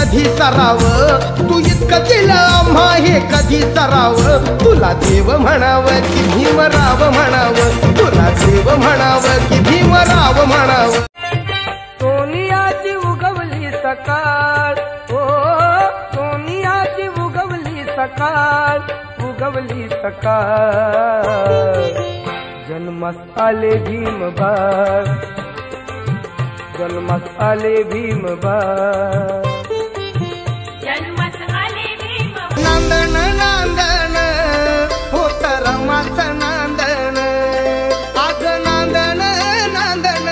कधी सराव, तू इतकं दिलं आम्हा हे कधी सराव, तुला देव म्हणाव की भीमराव म्हणाव, तुला देव म्हणाव की भीमराव म्हणाव। सोनियाची उगवली सकाळ, ओ सोनियाची उगवली सकाळ, उगवली सकाळ। जन्मस आले भीमबाळ, जन्मस आले भीमबाळ, जन्मस आले भीमबाळ। नांदण नांदण होत रमाचं नांदण, आज नांदण नांदण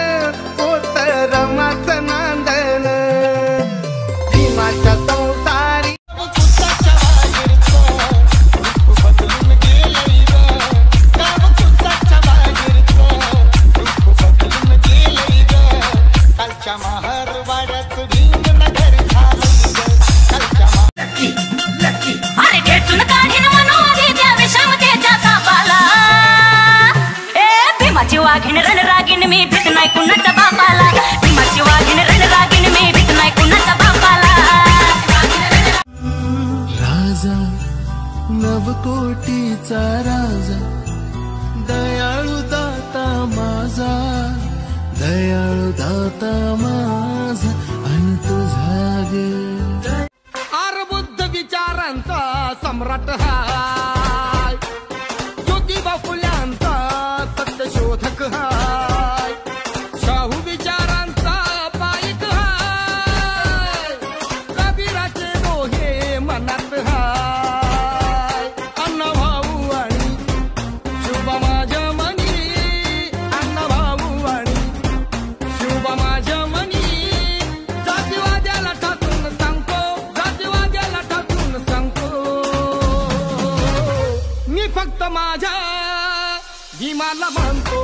होत रमाचं नांदण। भीमाच्या संसारी अरे खेचून काढीन मनोधी त्या विषमतेच्या सापाला, ए भीमाची वाघीण रणरागीण मी भीत नाही कुणाच्या बापाला, भीमाची वाघीण रणरागीण मी भीत नाही कुणाच्या बापाला। राजा नवकोटीचा राजा, दयाळू दाता माझा, दयाळू दाता माझा आणि तुझा गे। बुद्ध विचारांचा सम्राट हाय, ज्योतिबा फुल्यांचा सत्यशोधक हाय, शाहू विचारांचा पाईक हाय, कबीराचे दोहे मनात हाय। अण्णाभाऊ आणि शिवबा माझ्या मनी, अण्णाभाऊ आणि शिवबा माझ्या मनी। जातीवाद्याला ठाकून सांगतो, जातीवाद्याला ठाकून सांगतो, मी फक्त माझ्या भीमाला मानतो।